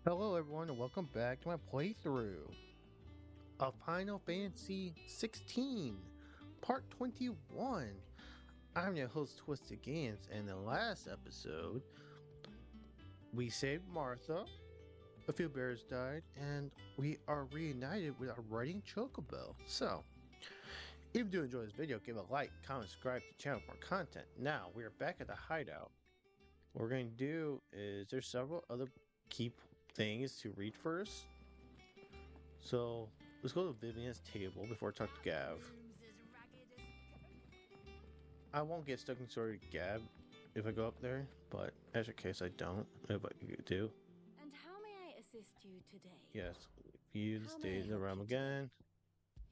Hello everyone and welcome back to my playthrough of Final Fantasy XVI, Part 21. I'm your host Twisted Games, and in the last episode, we saved Martha, a few bears died, and we are reunited with our riding chocobo. So, if you do enjoy this video, give a like, comment, subscribe to the channel for more content. Now, we are back at the hideout. What we're going to do is there's several other key things to read first. So let's go to Vivian's table before I talk to Gav. I won't get stuck in story with Gav if I go up there, but as a case I don't. But you do. And how may I assist you today? Yes. View the How state may I in the help realm you today? again.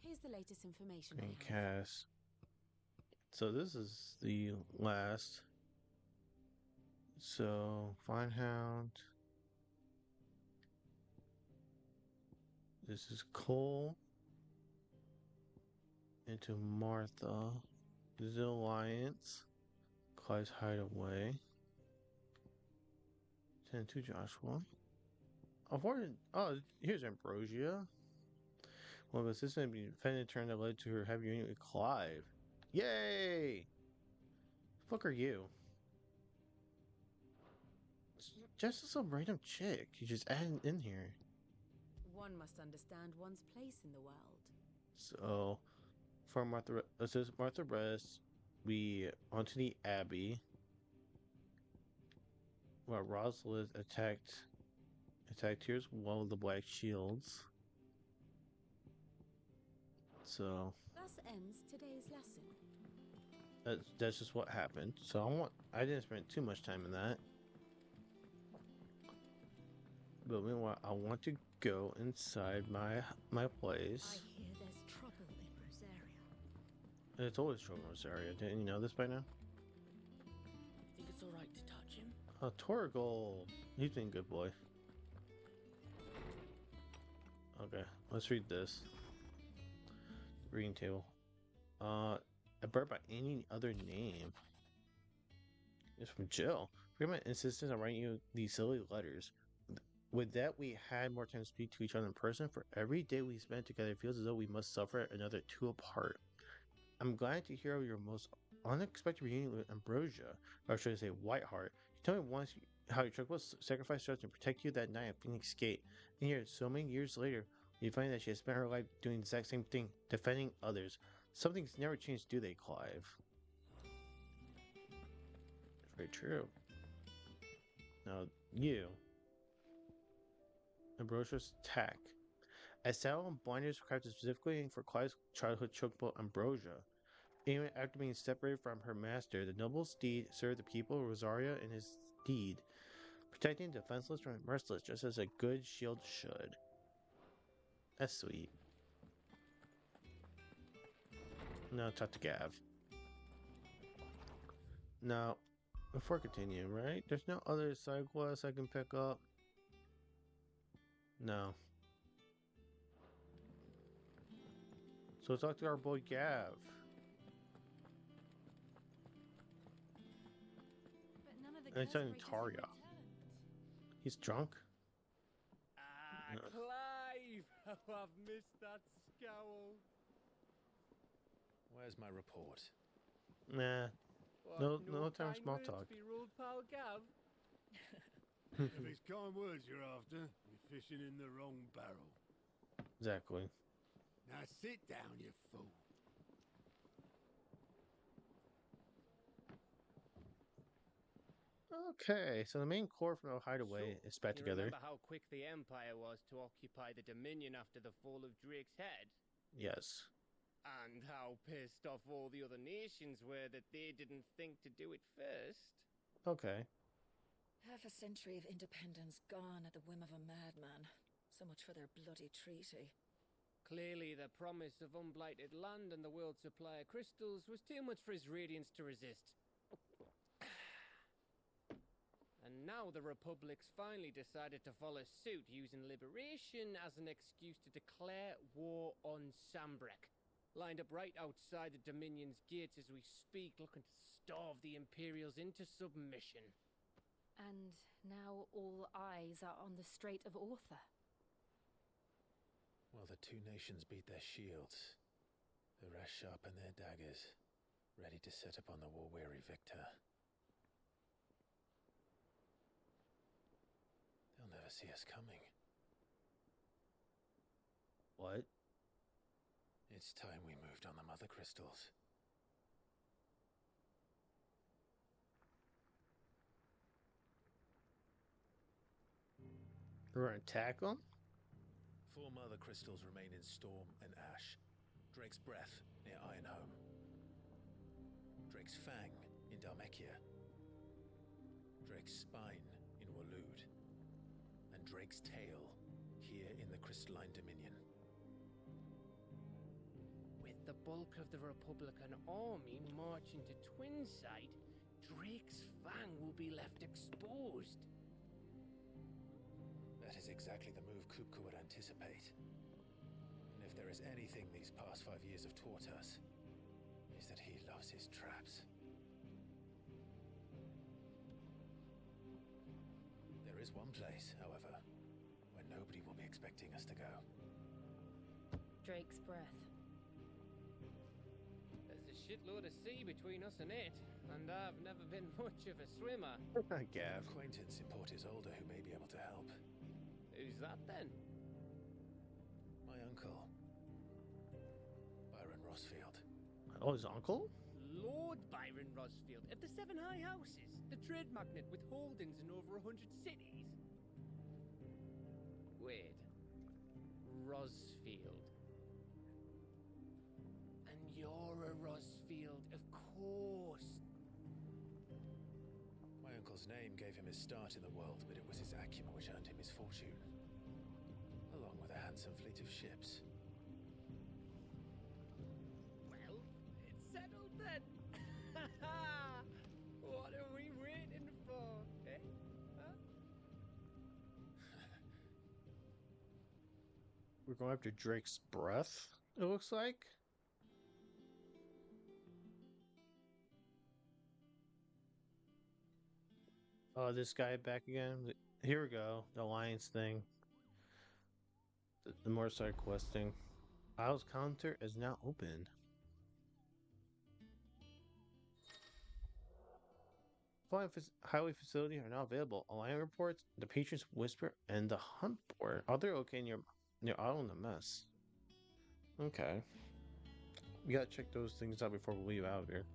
Here's the latest information I Green have. cast. So this is the last. So Finehound. This is Cole. Into Martha. This is the Alliance. Clyde's Hideaway. 10 to Joshua. Oh, here's Ambrosia. One of the assistant defendant turned that led to her having a union with Clive. Yay! Fuck are you? Just some random chick you just added in here. One must understand one's place in the world. So, for Martha, assist Martha Rest, we onto the Abbey. Where Rosalind attacked here's one of the Black Shields. So Thus ends today's lesson. that's just what happened. So I didn't spend too much time in that. But meanwhile, I want to go inside my place. I hear there's trouble in Rosaria. It's always trouble in this area. Didn't you know this by now? Think it's alright to touch him? Torgal. He's been a good boy. Okay, let's read this. Reading table. I brought by any other name. It's from Jill. Forget my insistence on writing you these silly letters. With that, we had more time to speak to each other in person. For every day we spent together, it feels as though we must suffer another two apart. I'm glad to hear of your most unexpected reunion with Ambrosia, or should I say Whiteheart. You told me once how your truck was sacrificed to protect you that night at Phoenix Gate. And here, so many years later, you find that she has spent her life doing the exact same thing, defending others. Some things never change, do they, Clive? Very true. Now, you. Ambrosia's attack. A saddle and blinders were crafted specifically for Clive's childhood chocobo Ambrosia. Even after being separated from her master, the noble steed served the people of Rosaria in his deed, protecting the defenseless from the merciless, just as a good shield should. That's sweet. Now talk to Gav. Now, before continuing, right? There's no other side quests I can pick up. No. So talk to our boy Gav. But none of the And he's telling curse breakers have Taria. returned. He's drunk. Ah, No. Clive! How I've missed that scowl. Where's my report? Nah. What, No time for kind small words talk. for your old pal Gav? If it's kind words you're after, you're fishing in the wrong barrel. Exactly. Now sit down, you fool. Okay, so the main core from the hideaway So, is back you together. remember how quick the Empire was to occupy the Dominion after the fall of Drake's head? Yes. And how pissed off all the other nations were that they didn't think to do it first? Okay. Half a century of independence gone at the whim of a madman. So much for their bloody treaty. Clearly, the promise of unblighted land and the world's supply of crystals was too much for his radiance to resist. And now the Republic's finally decided to follow suit, using liberation as an excuse to declare war on Sambrek. Lined up right outside the Dominion's gates as we speak, looking to starve the Imperials into submission. And now all eyes are on the Strait of Author. While the two nations beat their shields, the rest sharpen their daggers, ready to set upon the war-weary victor. They'll never see us coming. What? It's time we moved on the Mother Crystals. We're gonna attack them? 4 Mother Crystals remain in Storm and Ash. Drake's Breath near Ironhome. Drake's Fang in Dhalmekia. Drake's Spine in Waloed. And Drake's Tail here in the Crystalline Dominion. With the bulk of the Republican army marching to Twinside, Drake's Fang will be left exposed. That is exactly the move Kupka would anticipate. And if there is anything these past 5 years have taught us, is that he loves his traps. There is one place, however, where nobody will be expecting us to go. Drake's Breath. There's a shitload of sea between us and it, and I've never been much of a swimmer. Gav. An acquaintance in Port Isolde who may be able to help. Who's that then? My uncle, Byron Rossfield. Oh, his uncle? Lord Byron Rosfield of the 7 High Houses, the trade magnate with holdings in over 100 cities. Wait, Rosfield. And you're a Rosfield, of course. My uncle's name gave him his start in the world, but it was his acumen which earned him his fortune, along with a handsome fleet of ships. Well, it's settled then. What are we waiting for, eh? Huh? We're going after Drake's Breath, it looks like. Oh, this guy back again. Here we go. The alliance thing. The more side questing. Isles counter is now open. Flying highway facility are now available. Alliance reports, the Patriots Whisper, and the Hunt Board. Oh, they're okay near Isle in the Mess. Okay. We gotta check those things out before we leave out of here.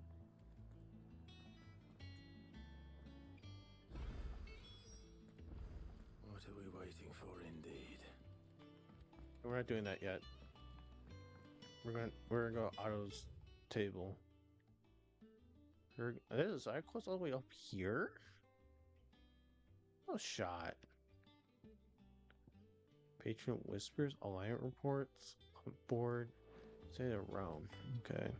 What are we waiting for, indeed? We're not doing that yet. We're gonna go Otto's table. There's a side quest all the way up here? No shot. Patron Whispers, Alliance Reports, Board, State of Rome. Okay.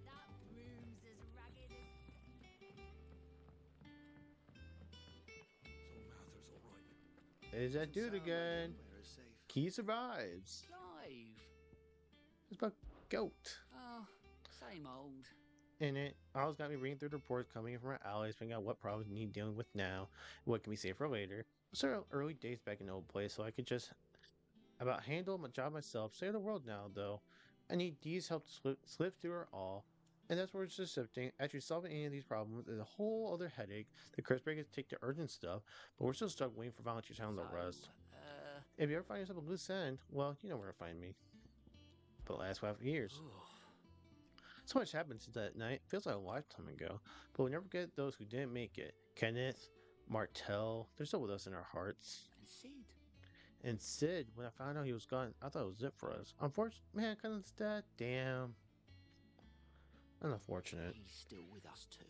That room's as ragged as... Is that dude again? Key survives. Clive! It's about goat. Oh, same old. In it, Al's got me reading through the reports coming in from our allies, figuring out what problems we need dealing with now, what can we save for later. Sort of early days back in the old place, so I could just about handle my job myself. Save the world now, though. I need Dee's help to slip through it all, and that's where it's just shifting. Actually, solving any of these problems is a whole other headache. The curse breakers take the urgent stuff, but we're still stuck waiting for volunteers to handle the rest. If you ever find yourself a loose end, well, you know where to find me. For the last 5 years. So much happened since that night. Feels like a lifetime ago. But we never forget those who didn't make it. Kenneth, Martell, they're still with us in our hearts. And Sid. And Sid, when I found out he was gone, I thought it was it for us. Unfortunately, man, Kenneth's dead. Damn. Unfortunate. He's still with us too.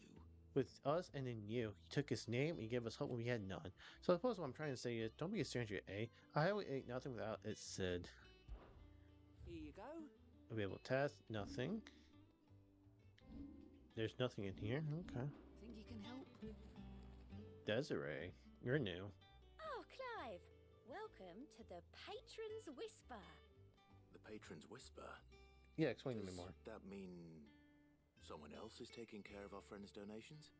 With us and in you. He took his name and he gave us hope when we had none. So I suppose what I'm trying to say is, don't be a stranger, eh? I would ain't nothing without it, Sid. Here you go. We'll be able to test. Nothing. There's nothing in here. Okay. Think you can help? Desiree, you're new. Oh, Clive. Welcome to the Patron's Whisper. The Patron's Whisper? Yeah, explain to me more. Does that mean someone else is taking care of our friends' donations?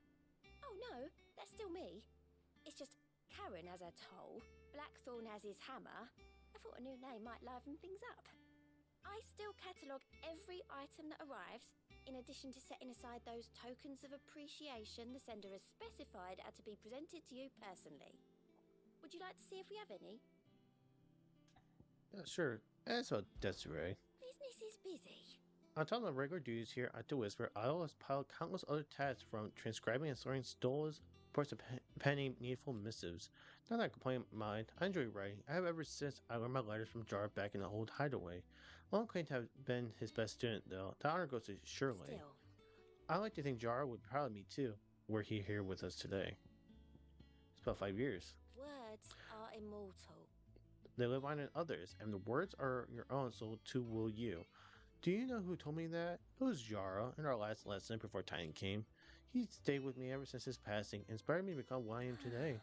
Oh, no, that's still me. It's just Karen has her toll, Blackthorn has his hammer. I thought a new name might liven things up. I still catalogue every item that arrives, in addition to setting aside those tokens of appreciation the sender has specified are to be presented to you personally. Would you like to see if we have any? Yeah, sure. And so, Desiree. Business is busy. On top of the regular duties here at the Whisper, I always pile countless other tasks from transcribing and sorting stolas, reports to penning needful missives. Not that I complain mind, I enjoy writing. I have ever since I learned my letters from Jar back in the old hideaway. I won't claim to have been his best student, though. The honor goes to Shirley. Still. I like to think Jar would be proud of me, too, were he here with us today. It's about 5 years. Words are immortal. They live on in others, and the words are your own, so too will you. Do you know who told me that? It was Jara in our last lesson before Titan came. He stayed with me ever since his passing, inspired me to become what I am today.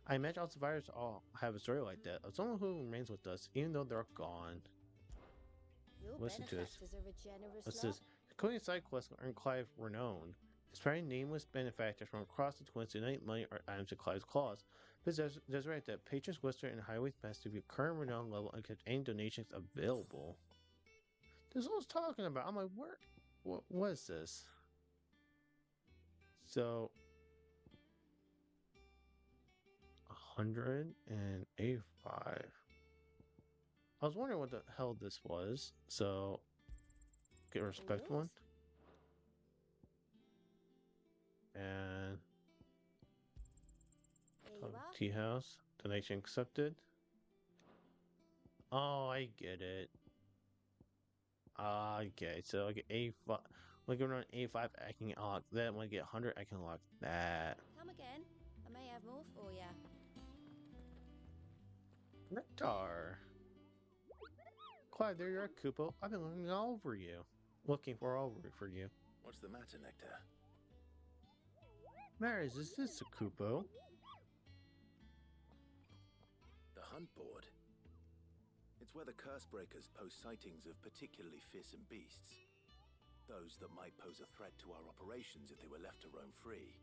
I imagine all survivors all have a story like that, of someone who remains with us, even though they're gone. Your Listen to this. benefactors are a generous What's lot. this? Coding side quests earned Clive renown, inspiring nameless benefactors from across the twins to donate money or items to Clive's claws. But there's right that patrons Western and Highway's best to be current renown level and kept any donations available. This is what I was talking about. I'm like, what is this? So 185. I was wondering what the hell this was. So get a respect one. And Here you are. tea house. Donation accepted. Oh, I get it. Okay, so I get A5. When I go around A5, I can unlock that. When I get 100, I can unlock that. Come again. I may have more for you. Nectar. Clive, there you are, Kupo. I've been looking all over you. Looking all over you. What's the matter, Nectar? Mary, is this a Kupo? The hunt board. It's where the curse breakers post sightings of particularly fearsome beasts. Those that might pose a threat to our operations if they were left to roam free.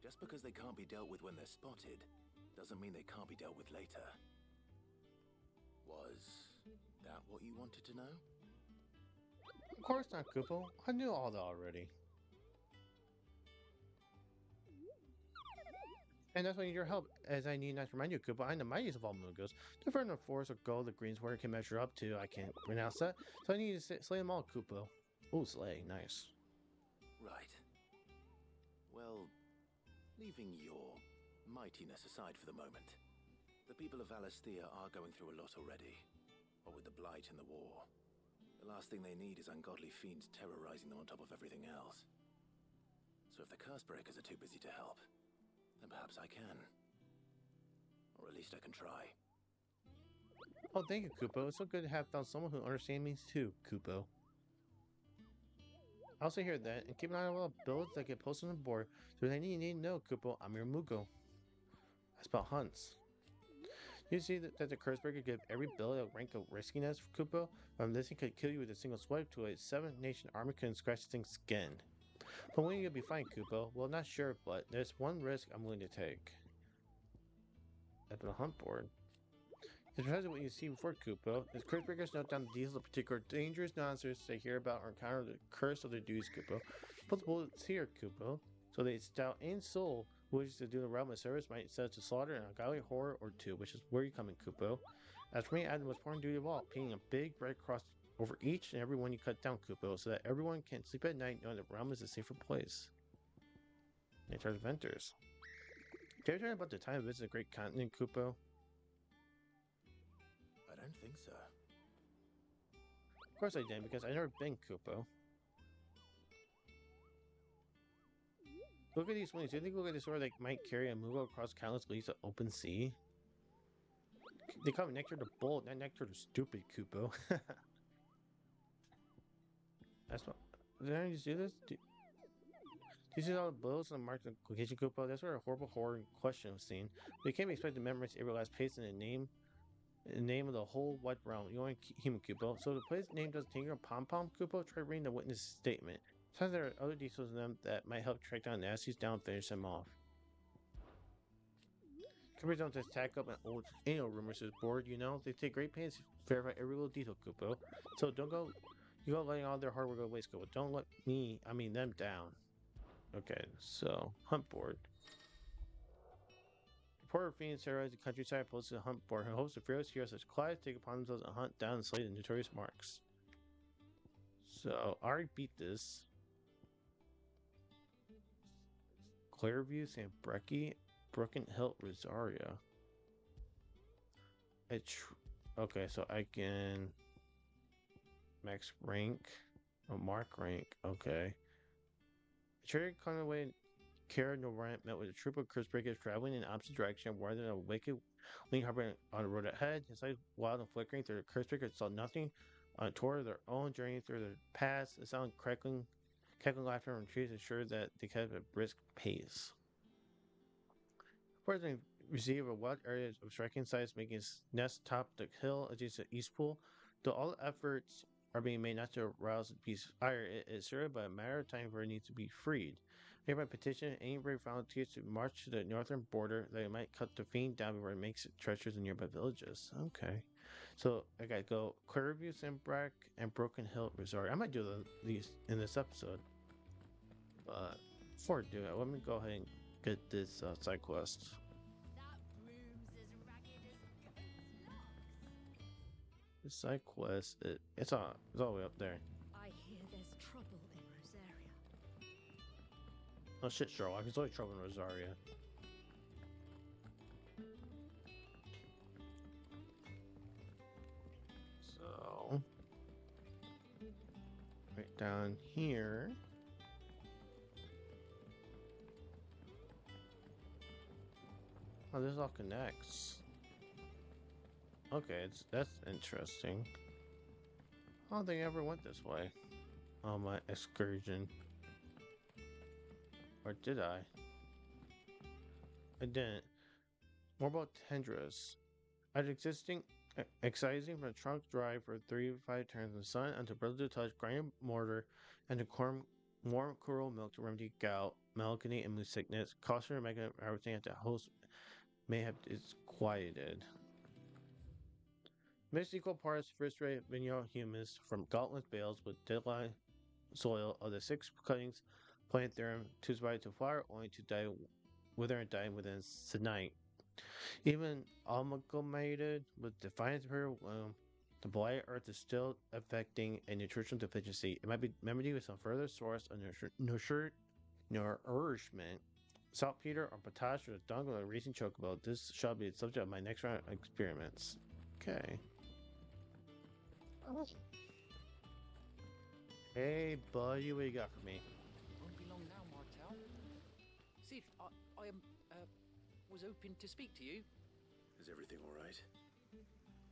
Just because they can't be dealt with when they're spotted, doesn't mean they can't be dealt with later. Was that what you wanted to know? Of course not, Kupo. I knew all that already. And that's why I need your help, as I need not to remind you, Kupo, I'm the mightiest of all Mugos. The Fernal Force or Gold the Greenswater can measure up to, I can't pronounce that, so I need to slay them all, Kupo. Ooh, slay, nice. Right. Well, leaving your mightiness aside for the moment, the people of Valisthea are going through a lot already. What with the Blight and the war. The last thing they need is ungodly fiends terrorizing them on top of everything else. So if the curse breakers are too busy to help, then perhaps I can. Or at least I can try. Oh, thank you, Kupo. It's so good to have found someone who understands me too, Kupo. I also hear that, and keep an eye on all the builds that get posted on the board, so if anything you need to know, Kupo, I'm your Mugo. That's about hunts. You see that the Cursebreaker give every build a rank of riskiness, Kupo? From this, he could kill you with a single swipe to a 7-nation army couldn't scratch this thing's skin. But when you'll be fine, Kupo? Well, not sure, but there's one risk I'm willing to take. At the hunt board. It's precisely what you see before, Kupo. As Cursebreakers note down the details of particular dangerous monsters they hear about or encounter the curse of their duties, Kupo. Put the bullets here, Kupo. So they stout in soul who wishes to do the realm of service might set it to slaughter an ungodly horror or two, which is where you come in, Kupo. As for me, I had the most important duty of all, painting a big red cross over each and every one you cut down, Kupo, so that everyone can sleep at night knowing the realm is a safer place. Nature Adventures. Did you ever tell me about the time I visited the Great Continent, Kupo? I don't think so. Of course I didn't, because I've never been, Kupo. Look at these wings. Do you think look at this sword that might carry a Mugo across countless leagues of open sea? They call it nectar to bold, not nectar to stupid, Kupo. That's what. Did I just do this? Do you see all the blows on the marked location, Kupo? That's where a horrible horror in question was seen. But you can't be expected to memorize every last page in the name of the whole white realm. You only human, Kupo. So the place name doesn't tinker pom pom, Kupo. Try reading the witness statement. Sometimes there are other details in them that might help track down nasties down and finish them off. Companies don't just tack up an old anal rumors is bored, you know? They take great pains to verify every little detail, Kupo. So don't go, you go letting all their hard work go to waste, Kupo. Don't let them down. Okay, so, hunt board. Reporter of Phoenix terrorized the countryside posted a hunt board who hopes the fearless heroes such as Clive take upon themselves and hunt down and slay the notorious marks. So, I already beat this. Clairview, St. Brecky, Broken Hill, Rosaria. Okay, so I can max rank or mark rank. Okay. The trader climbed away. Kara Norant met with a troop of curse breakers traveling in opposite direction, more than a wicked wing hovering on the road ahead. His light wild and flickering through the curse breakers saw nothing on a tour of their own journey through the past. The sound cackling laughter from trees ensured that they kept a brisk pace. President received a wide area of striking size, making its nest top the hill adjacent to East Pool. Though all efforts are being made not to arouse the beast's ire, it is certain but a matter of time for it needs to be freed. Hereby petition any brave volunteers to march to the northern border that it might cut the fiend down before it makes it treacherous in nearby villages. Okay. So I gotta go Clairview, Simbrack, and Broken Hill, Rosaria. I might do these in this episode. But before I do it, let me go ahead and get this side quest. This side quest, it's all the way up there. I hear there's trouble in Rosaria. Oh shit, Sherlock, there's always trouble in Rosaria. So, right down here. Oh, this all connects. Okay, that's interesting. I don't think I ever went this way on my excursion. Or did I? I didn't. More about Tendras. After excising from the trunk drive for 3 to 5 turns in the sun until brother to touch grinding mortar and to warm coral milk to remedy gout, melancholy, and mood sickness. Caution and making everything at the host may have is quieted. Mixed equal parts first-rate vineyard humus from gauntlet bales with deadline soil of the 6 cuttings planted therein, too spicy to flower, only to die, wither and die within the night. Even amalgamated with defiant imperial womb, the blighted earth is still affecting a nutritional deficiency. It might be remedied with some further source of nourishment. Saltpeter or potash or the dung of a racing chocobo. This shall be the subject of my next round of experiments. Okay. Oh. Hey, buddy, what you got for me? Won't be long now, Martel. Sid, I was hoping to speak to you. Is everything all right?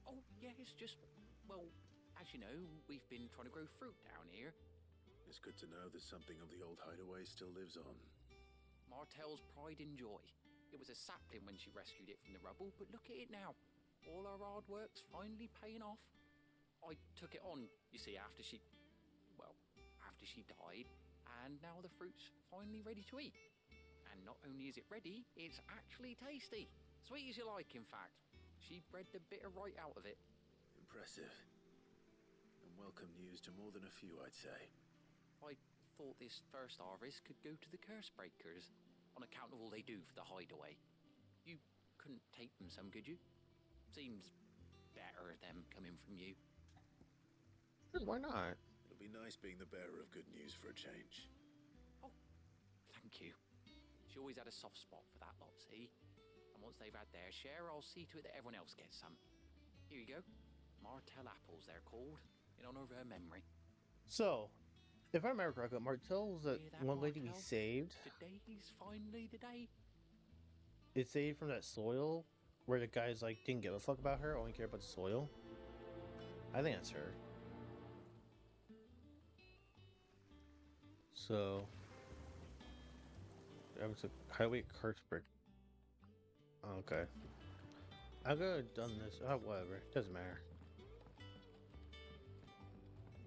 Oh, yeah, it's just, well, as you know, we've been trying to grow fruit down here. It's good to know that something of the old hideaway still lives on. Martel's pride and joy. It was a sapling when she rescued it from the rubble, but look at it now. All our hard work's finally paying off. I took it on, you see, after she died, and now the fruit's finally ready to eat. And not only is it ready, it's actually tasty. Sweet as you like, in fact. She bred the bitter right out of it. Impressive. And welcome news to more than a few, I'd say. I thought this first harvest could go to the curse breakers, on account of all they do for the hideaway. You couldn't take them some, could you? Seems better them coming from you. Why not? It'll be nice being the bearer of good news for a change. Oh, thank you. She always had a soft spot for that lot, see? And once they've had their share, I'll see to it that everyone else gets some. Here you go. Martel apples, they're called, in honor of her memory. So, if I remember correctly, Martel was the one lady we saved. Today's finally the day. It's saved from that soil where the guys like didn't give a fuck about her, only cared about the soil. I think that's her. So, that was a highway curse brick. Okay. I could have done this. Whatever. Doesn't matter.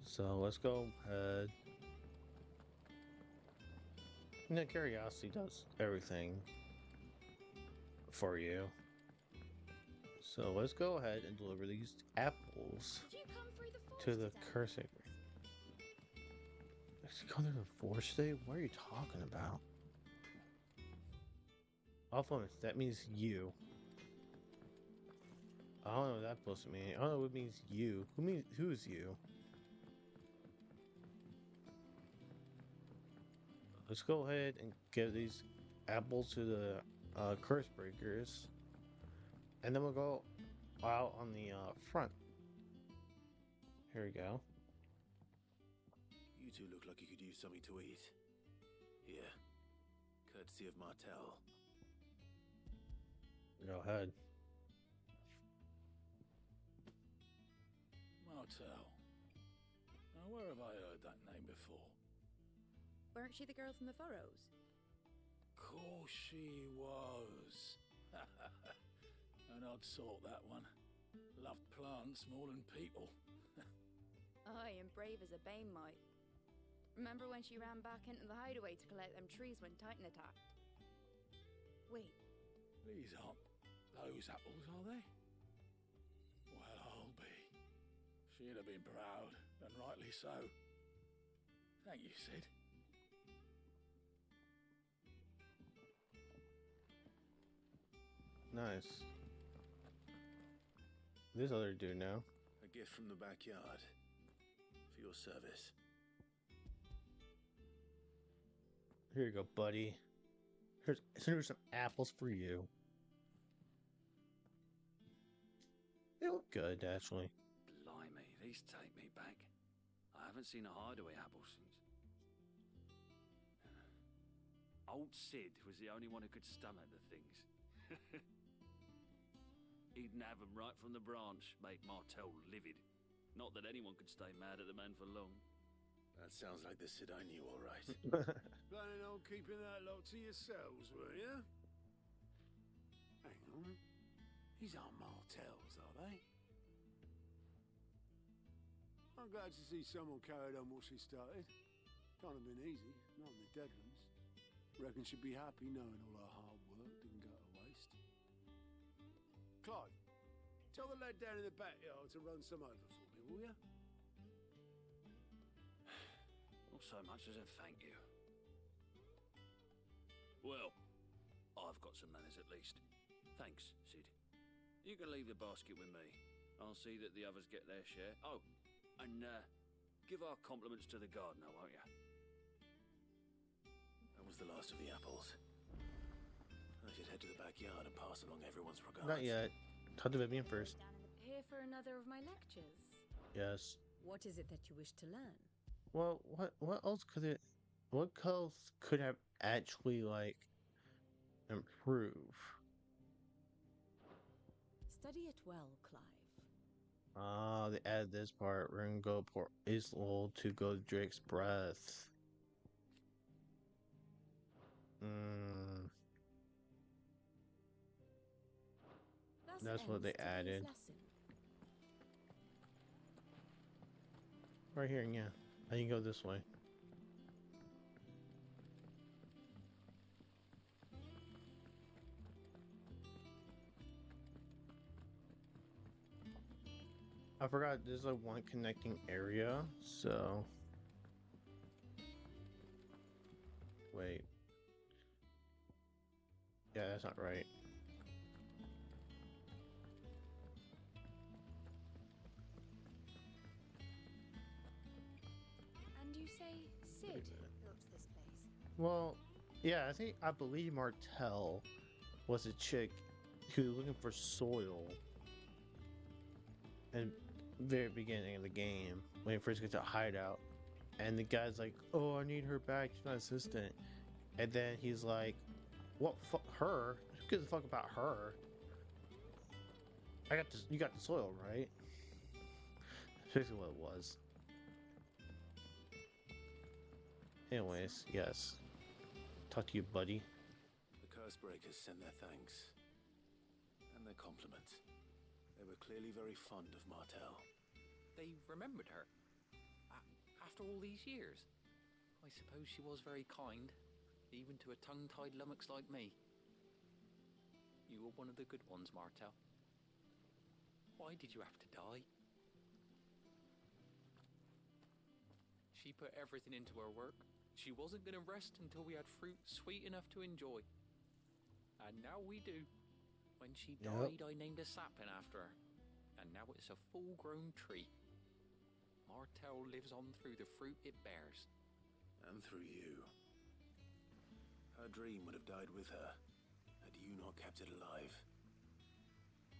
So, let's go ahead. You know, curiosity does everything for you. So let's go ahead and deliver these apples Did you come through the forest to the today? cursing. Let's go to the forest today? What are you talking about? Off limits, that means you. I don't know what that's supposed to mean. I don't know what it means you. Who's you? Let's go ahead and give these apples to the curse breakers. And then we'll go out on the front. Here we go. You two look like you could use something to eat. Here. Courtesy of Martel. Go ahead. Martel. Now, where have I heard that name before? Weren't she the girl from the furrows? Course she was. An odd sort, that one. Loved plants more than people. Aye, and brave as a bane might. Remember when she ran back into the hideaway to collect them trees when Titan attacked? Wait, These aren't those apples, are they? Well, I'll be. She'd have been proud, and rightly so. Thank you, Sid. Nice. This other dude now. A gift from the backyard. For your service. Here you go, buddy. Here's some apples for you. They look good, actually. Blimey, these take me back. I haven't seen a hideaway apple since. Old Sid was the only one who could stomach the things. He'd nab them right from the branch, make Martel livid. Not that anyone could stay mad at the man for long. That sounds like the Sid I knew, all right. Planning on keeping that lot to yourselves, were you? Hang on. These aren't Martels, are they? I'm glad to see someone carried on what she started. Can't have been easy, not in the Deadlands. Reckon she'd be happy knowing all her hard work didn't go to waste. Clyde, tell the lad down in the backyard to run some over for me, will ya? Not so much as a thank you. Well, I've got some manners at least. Thanks, Sid. You can leave the basket with me. I'll see that the others get their share. Oh, and give our compliments to the gardener, won't you? That was the last of the apples. I should head to the backyard and pass along everyone's regards. Not yet. Talk to Vivian first. Here for another of my lectures. Yes. what is it that you wish to learn? Well, what else could it? What else could have actually like improve? Study it well, Clive. Ah, they added this part. We're gonna go for Isol to go to Drake's breath. That's what they ends today's added. lesson. Right here, yeah. I can go this way. I forgot there's like one connecting area, so wait. Yeah, that's not right. And you say Sid built this place? Well, yeah, I believe Martel was a chick who was looking for soil in the very beginning of the game when you first get to a hideout, and the guy's like, "Oh, I need her back. She's my assistant," and then he's like, "What? Her? Who gives a fuck about her? I got this. You got the soil, right?" That's basically what it was. Anyways, yes. Talk to you, buddy. The curse breakers sent their thanks and their compliments. They were clearly very fond of Martel. They remembered her. After all these years. I suppose she was very kind, even to a tongue-tied lummox like me. You were one of the good ones, Martel. Why did you have to die? She put everything into her work. She wasn't going to rest until we had fruit sweet enough to enjoy. And now we do. When she died, I named a sapling after her. And now it's a full-grown tree. Martell lives on through the fruit it bears. And through you. Her dream would have died with her, had you not kept it alive.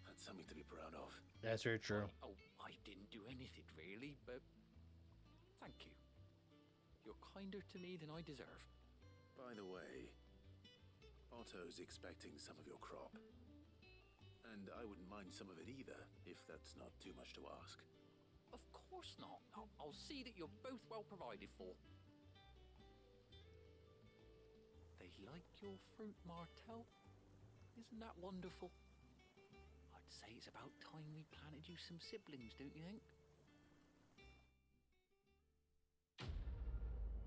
That's something to be proud of. That's very true. I didn't do anything really, but thank you. You're kinder to me than I deserve. By the way, Otto's expecting some of your crop. And I wouldn't mind some of it either, if that's not too much to ask. Of course not. I'll see that you're both well provided for. They like your fruit, Martell. Isn't that wonderful? I'd say it's about time we planted you some siblings, don't you think?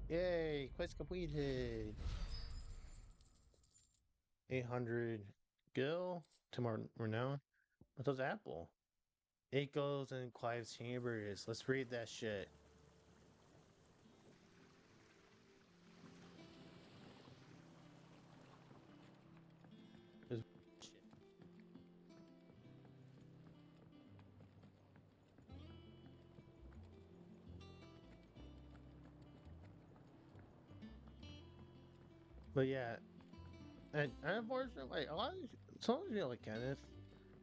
Yay! Quest completed. 800 gil to more renown. What does apple? It goes in Clive's chambers. Let's read that shit. But yeah, and unfortunately, a lot of some of you like Kenneth.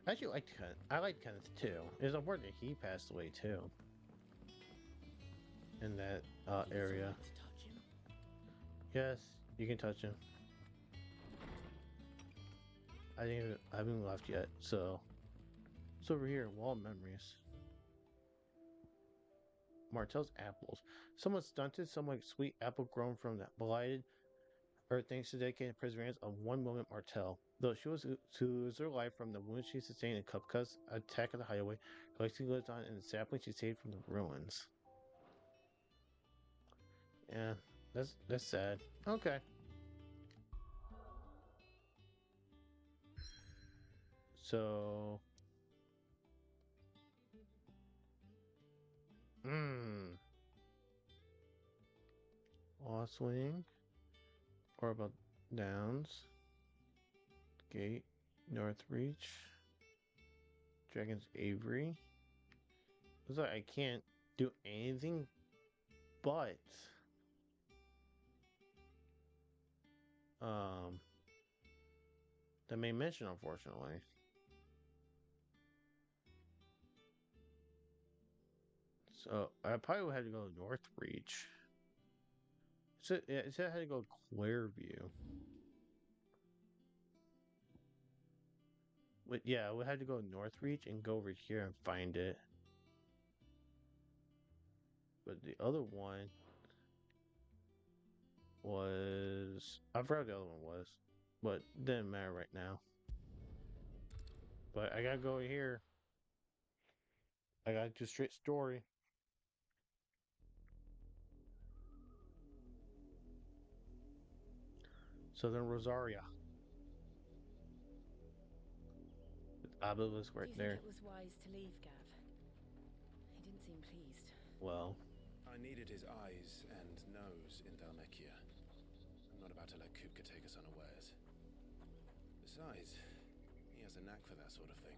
I actually liked Kenneth. I liked Kenneth too. It's unfortunate he passed away too. In that area. Yes, you can touch him. I haven't left yet, so it's over here. Wall of memories. Martell's apples. Somewhat stunted, somewhat sweet apple grown from that blighted earth thanks to dedicated perseverance of one moment Martell. Though she was to lose her life from the wounds she sustained in Kupka's attack at the hideaway, her legacy lives on in the sapling she saved from the ruins. Yeah, that's sad. Okay. So Lost Wing, or about Downs, Gate, North Reach, Dragon's Avery. Looks like I can't do anything but the main mission, unfortunately. So I probably would have to go to North Reach. So yeah, it said I had to go to Clairview. But yeah, I would have to go to North Reach and go over here and find it. But the other one was, I forgot what the other one was, but it didn't matter right now. But I gotta go here. I gotta do straight story. Southern Rosaria. Obelisk right there. Do you think it was wise to leave, Gav? He didn't seem pleased. Well, I needed his eyes and nose in Dhalmekia. I'm not about to let Kupka take us unawares. Besides, he has a knack for that sort of thing.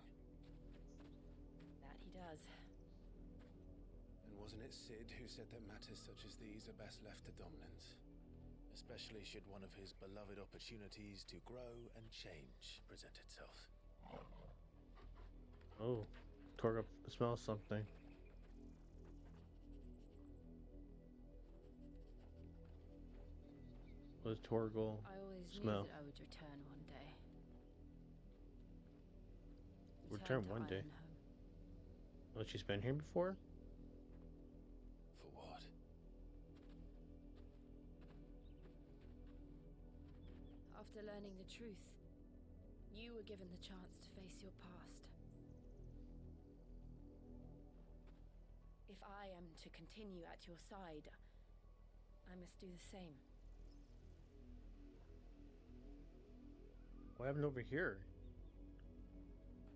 That he does. And wasn't it Sid who said that matters such as these are best left to dominance? Especially should one of his beloved opportunities to grow and change present itself. oh, Torga smells something. What does Torgal I always smell? knew that I would return one day. Return to one day. Ironhome. Oh, she's been here before? For what? After learning the truth, you were given the chance to face your past. If I am to continue at your side, I must do the same. What happened over here?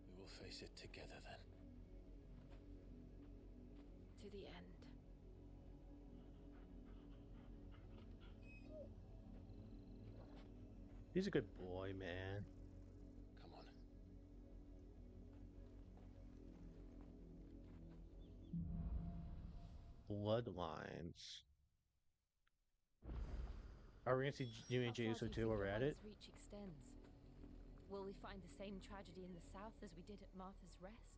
We will face it together then. to the end. He's a good boy, man. Come on. Bloodlines. Are we gonna see Jimmy and How far do Jeyuso you too think while we're your at it? wife's reach extends? Will we find the same tragedy in the south as we did at Martha's Rest?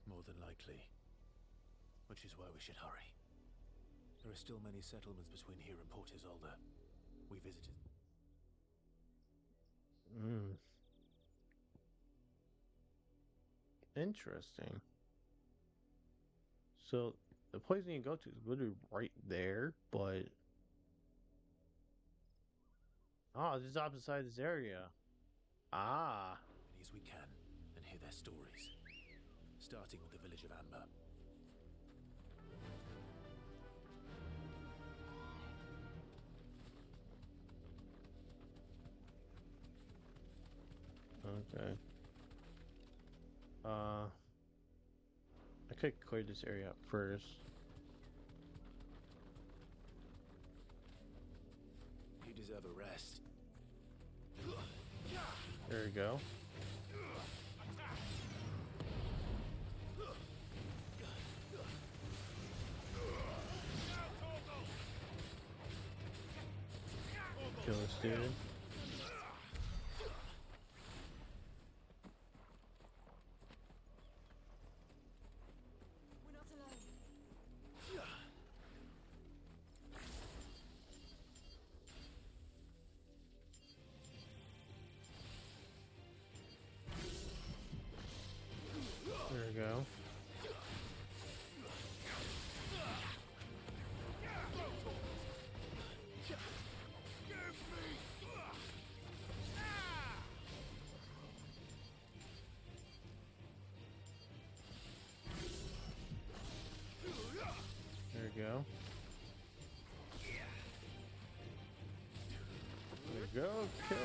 More than likely. Which is why we should hurry. There are still many settlements between here and Port Isolde. We visited. Interesting. So the place you can go to is literally right there, but oh, this is opposite side of this area. Ah, Many as we can and hear their stories. Starting with the village of Amber. okay. I could clear this area up first. You deserve a rest. There we go. Kill this dude. We're not alone. There we go. There we go. There we go. Kill.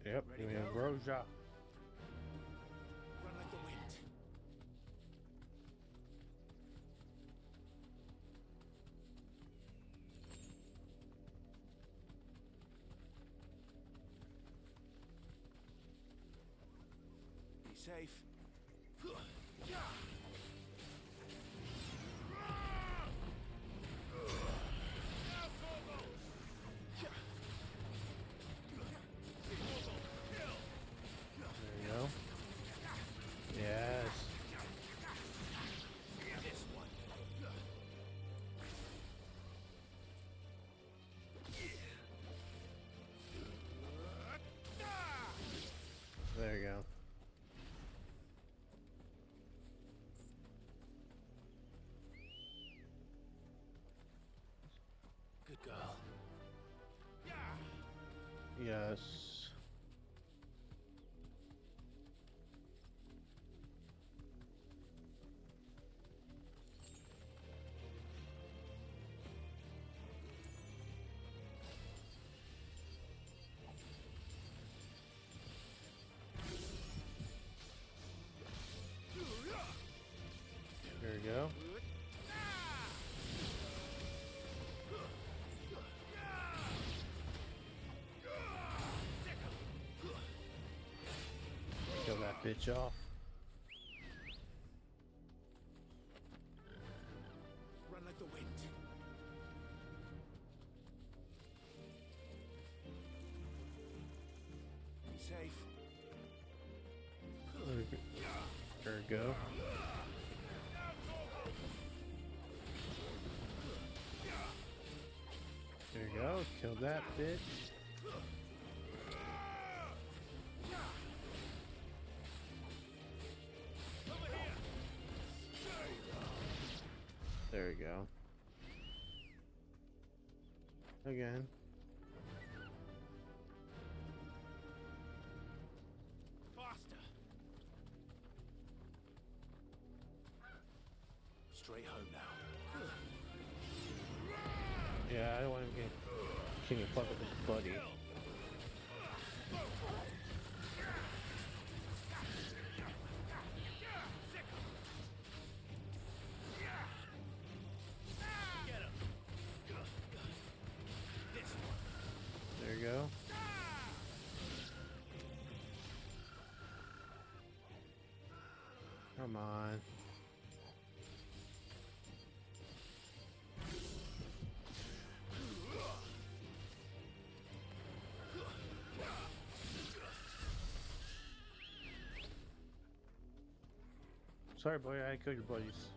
Yep, give me ambrosia. Run like the wind. Be safe. There you go. Yes. This one. There you go. Good girl. Yes. There we go. Kill that bitch off. Run like the wind. Be safe. There we go. There you go. Kill that bitch. There we go. Again. Faster. Straight home now. Yeah, I don't want him getting fucked with his buddy. you go. Come on. Sorry, boy, I killed your buddies.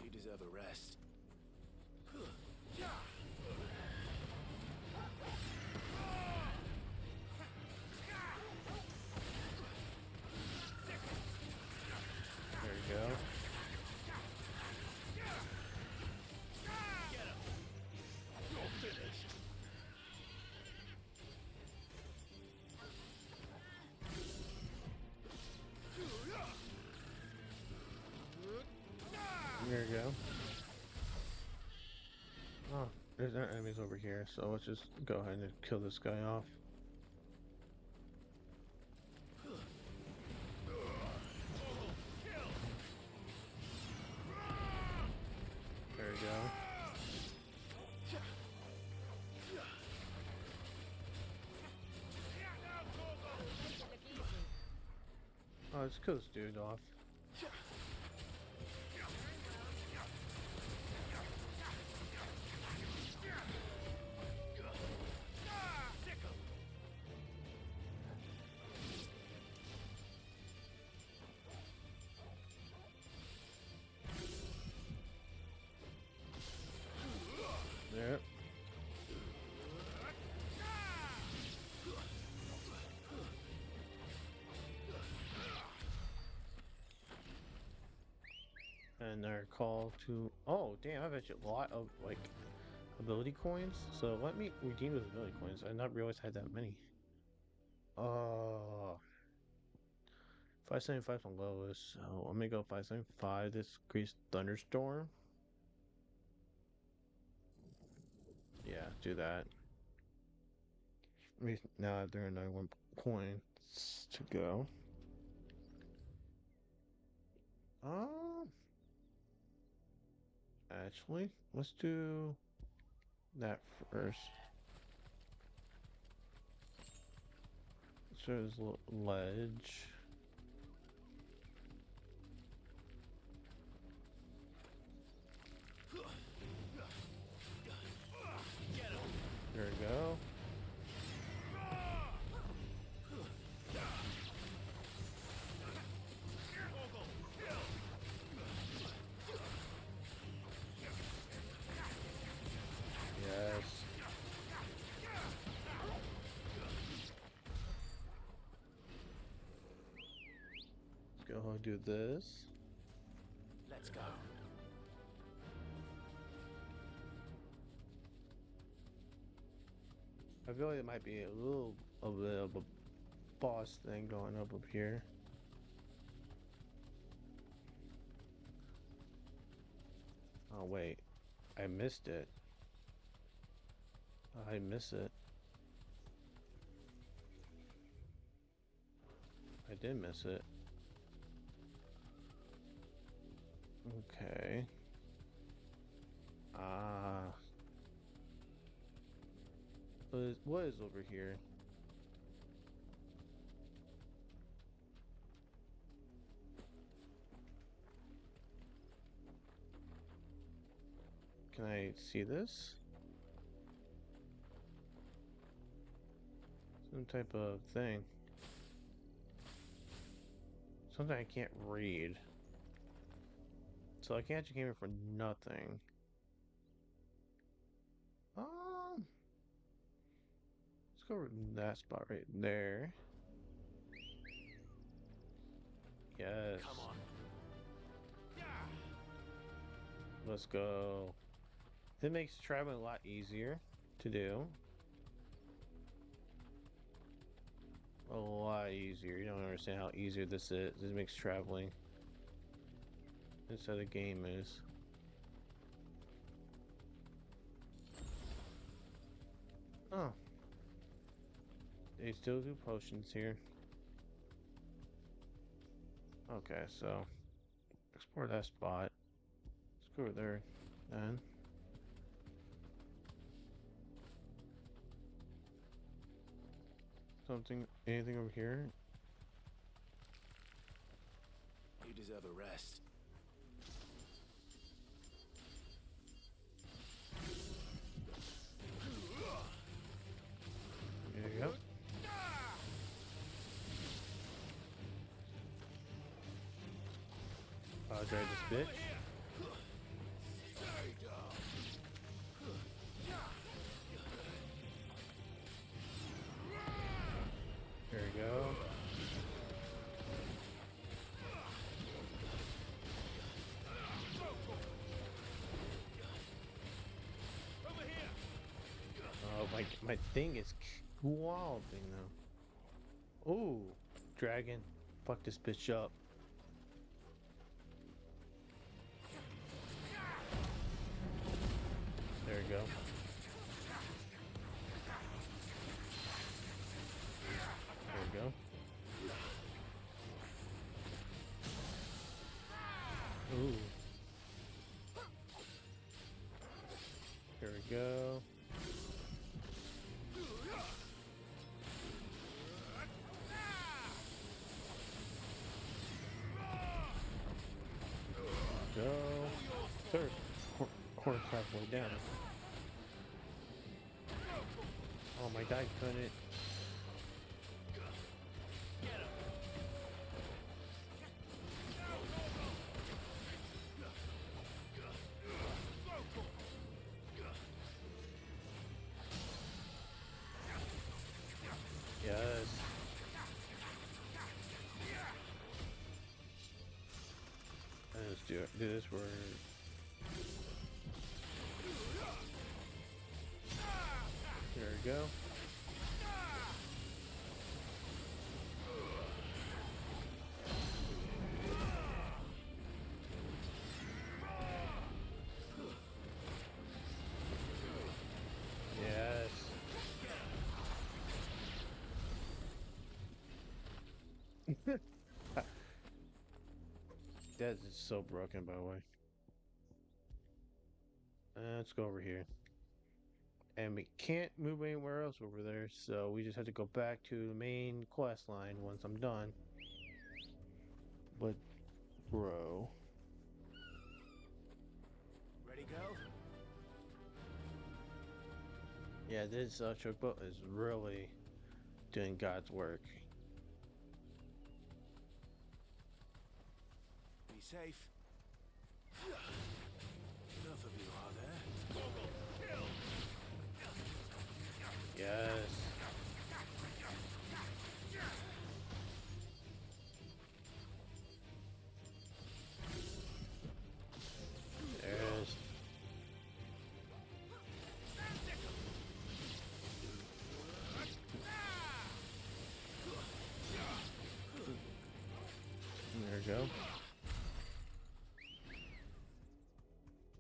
You deserve a rest. There you go. There you go. Oh, there's no enemies over here, so let's just go ahead and kill this guy off. There we go. Oh, let's kill this dude off. Yep. And our call to... Oh, damn, I've actually a lot of, like, ability coins. So let me redeem those ability coins. I not realized I had that many. 575 on lowest. So I'm gonna go 575. This increased thunderstorm. Yeah, do that. Now there are 91 coins to go. Actually, let's do that first. So there's a ledge. There we go. Yes. Let's go ahead and do this. Let's go. I feel like it might be a bit of a boss thing going up here. Oh wait, I missed it. I miss it. I did miss it. Okay. What is over here? Can I see this? Some type of thing. Something I can't read. So I can't actually came here for nothing. Let's go over to that spot right there. Yes. Come on. Let's go. It makes traveling a lot easier to do. A lot easier. You don't understand how easier this is. This makes traveling inside the game is. Oh. They still do potions here. Okay, so explore that spot. Let's go over there then. Anything over here? You deserve a rest. There you go. I'll drive this bitch. There we go. Oh, my thing is walloping though. Ooh, dragon. Fuck this bitch up. There we go. There we go. Ooh. There we go. Go. Third. Course halfway down. Oh, my die couldn't. Yes. Let's do it. Do this word. There we go. Yes. That is so broken, by the way. Let's go over here. And we can't move anywhere else over there, so we just have to go back to the main quest line once I'm done. But, bro. Ready, go? Yeah, this chocobo is really doing God's work. Be safe. Enough of you are there. Yes. There's. There we go.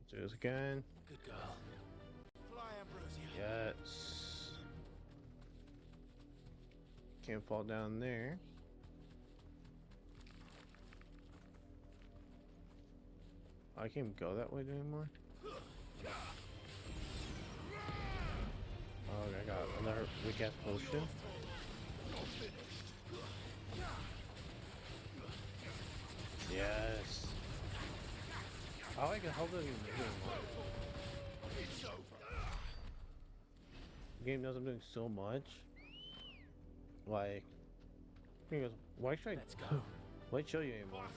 Let's do this again. Good girl. Fly, Ambrosia. Yes. Can't fall down there. I can't even go that way anymore. Oh, I got another weak ass potion. Yes. I like how does he do the game knows I'm doing so much. Like, he goes, why should Let's go. Why show you anymore?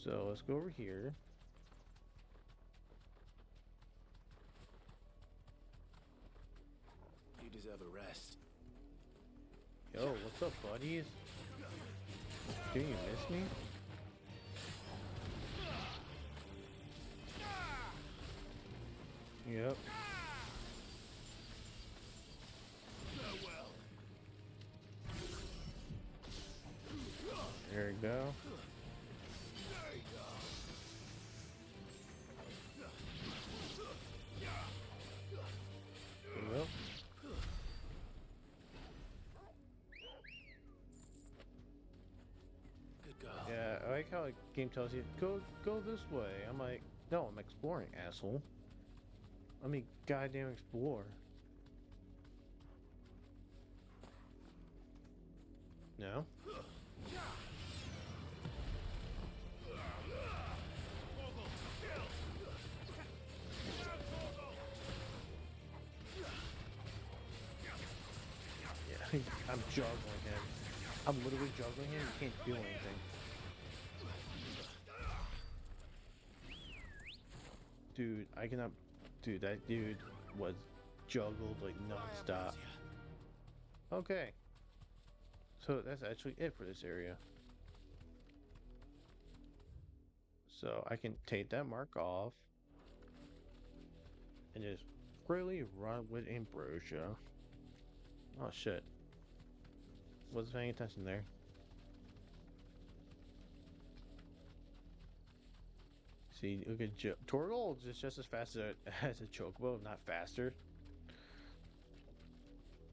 So let's go over here. You deserve a rest. Yo, what's up, buddies? Do you miss me? Yep. There we go. Yep. Good girl. Yeah, I like how the game tells you, go this way. I'm like, no, I'm exploring, asshole. I mean, goddamn explore. No? Yeah, I'm juggling him. I'm literally juggling him, you can't do anything. Dude, I cannot... Dude, that dude was juggled like non-stop. Okay. So that's actually it for this area. So I can take that mark off. And just freely run with Ambrosia. Oh shit. Wasn't paying attention there. See, look at Torgal is just as fast as a Chocobo, if not faster.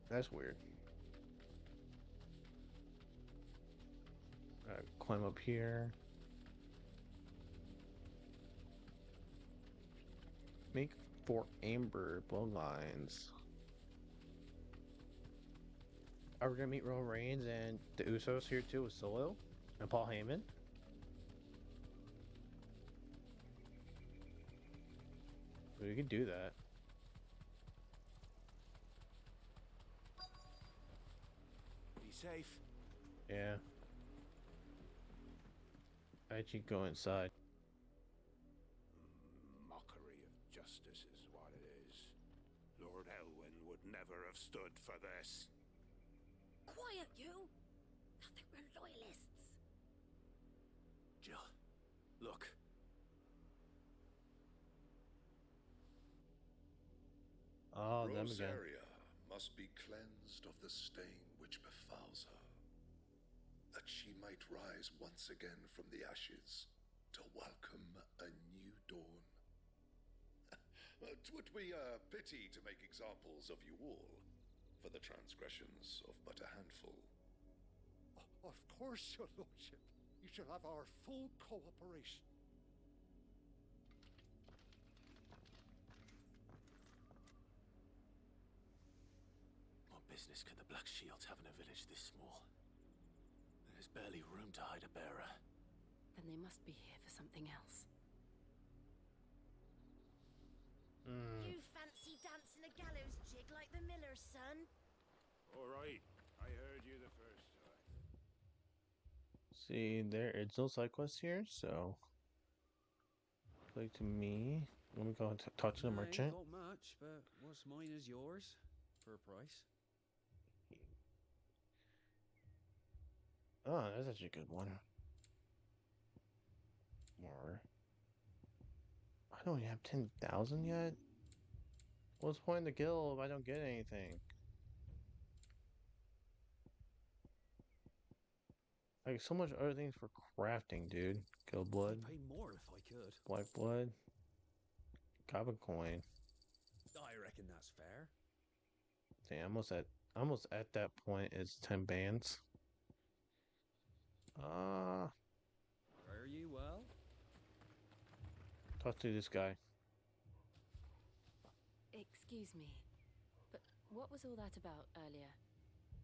That's weird. Climb up here. Make 4 amber bloodlines. Are we gonna meet Roman Reigns and the Usos here too with Solo and Paul Heyman? We can do that. Be safe. Yeah. I actually go inside. Mockery of justice is what it is. Lord Elwyn would never have stood for this. Quiet, you! I think we're loyalists. Jill, look. Oh, them again. Rosaria must be cleansed of the stain which befouls her, that she might rise once again from the ashes to welcome a new dawn. 'Twould be a pity to make examples of you all for the transgressions of but a handful. Of course, your lordship. You shall have our full cooperation. What business could the Black Shields have in a village this small? There's barely room to hide a bearer. Then they must be here for something else. You fancy dancing a gallows jig like the miller's son? All right. I heard you the first time. See, there is no side quest here, so click to me. Let me go and talk to the merchant. Not much, but what's mine is yours for a price. Oh, that's actually a good one. More. I don't even have 10,000 yet. What's the point in the guild if I don't get anything? Like so much other things for crafting, dude. Guild blood, I'd pay more if I could. black blood, goblin coin. I reckon that's fair. Damn, almost at that point. It's 10 bands. Fare you well? Talk to this guy. Excuse me, but what was all that about earlier?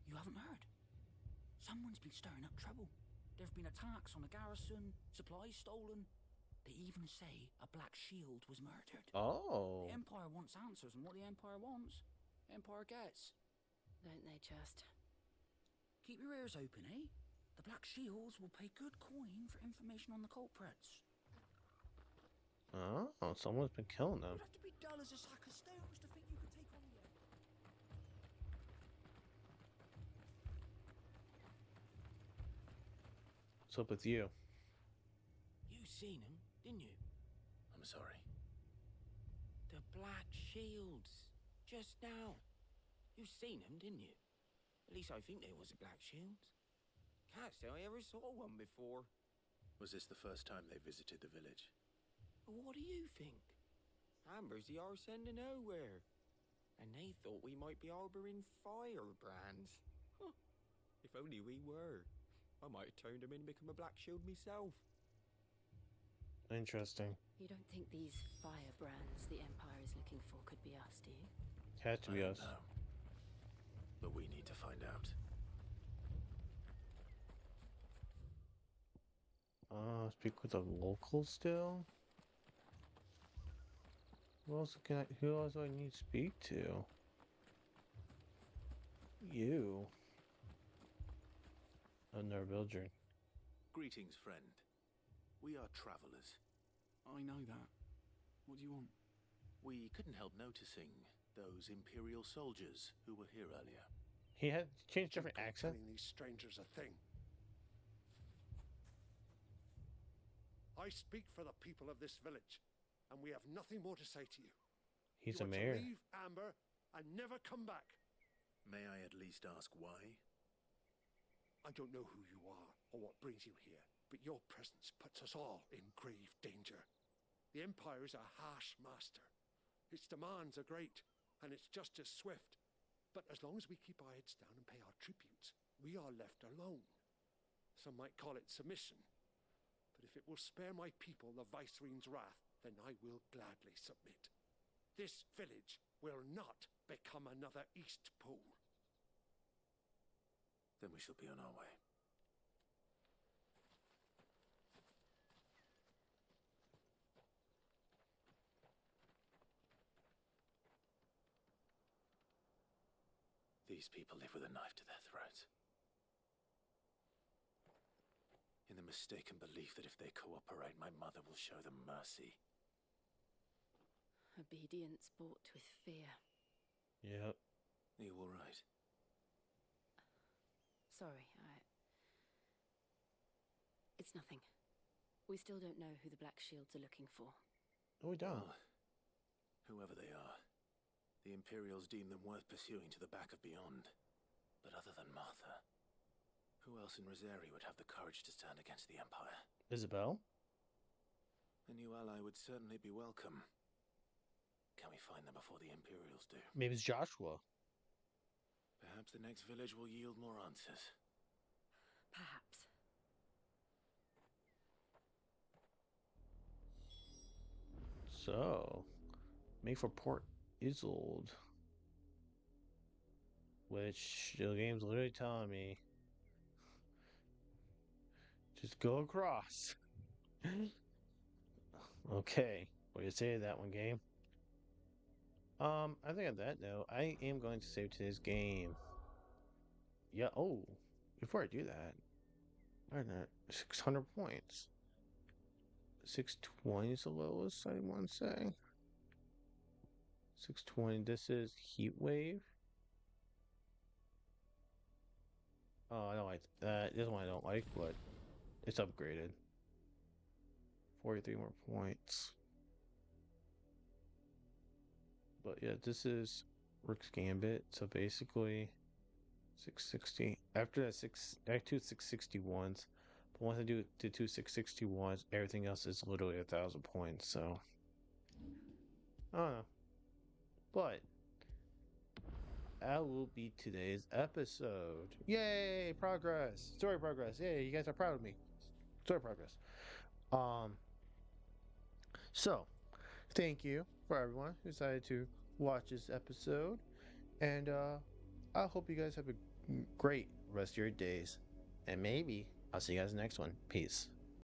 You haven't heard? Someone's been stirring up trouble. There've been attacks on the garrison, supplies stolen. They even say a Black Shield was murdered. Oh. The Empire wants answers, and what the Empire wants, Empire gets. Don't they just? Keep your ears open, eh? The Black Shields will pay good coin for information on the culprits. Oh, someone's been killing them. You'd have to be dull as a sack of stones to think you could take on the Empire. What's up with you? You seen him, didn't you? I'm sorry. The Black Shields. Just now. You seen them, didn't you? At least I think they was the Black Shields. Can't say I ever saw one before. Was this the first time they visited the village? What do you think? Amber's the arse end of nowhere. And they thought we might be harboring firebrands. Huh. If only we were. I might have turned him in and become a Black Shield myself. Interesting. You don't think these firebrands the Empire is looking for could be us, do you? Had to be us. No. But we need to find out. Speak with the locals still? Who else do I need to speak to? You. Another villager. Greetings, friend. We are travelers. I know that. What do you want? We couldn't help noticing those Imperial soldiers who were here earlier. He had changed different accent. Telling these strangers a thing. I speak for the people of this village, and we have nothing more to say to you. He's you a are mayor. to leave Amber and never come back. May I at least ask why? I don't know who you are or what brings you here, but your presence puts us all in grave danger. The Empire is a harsh master. Its demands are great, and its justice swift. But as long as we keep our heads down and pay our tributes, we are left alone. Some might call it submission. But if it will spare my people the Viceroy's wrath, then I will gladly submit. This village will not become another East Pool. Then we shall be on our way. These people live with a knife to their throats. In the mistaken belief that if they cooperate, my mother will show them mercy. Obedience bought with fear. Yep. Are you all right? Sorry, It's nothing. We still don't know who the Black Shields are looking for. No, we don't. Well, whoever they are, the Imperials deem them worth pursuing to the back of beyond. But other than Martha, who else in Rosari would have the courage to stand against the Empire? Isabel? A new ally would certainly be welcome. Can we find them before the Imperials do? Maybe it's Joshua. Perhaps the next village will yield more answers. Perhaps. So, make for Port Isolde. Which the game's literally telling me just go across. Okay, what do you say to that one, game? I think on that note, I am going to save today's game. Yeah, oh, before I do that, I don't know, 600 points. 620 is the lowest, I want to say. 620, this is Heat Wave. Oh, I don't like that. This one I don't like, but it's upgraded. 43 more points. But yeah, this is Rick's Gambit. So basically, 660. After that, I have two 661s. But once I do the two 661s, everything else is literally 1,000 points. So I don't know. But that will be today's episode. Yay! Progress. Story progress. Yay! You guys are proud of me. Story progress. So, thank you for everyone who decided to watch this episode. And I hope you guys have a great rest of your days. And maybe I'll see you guys in the next one. Peace.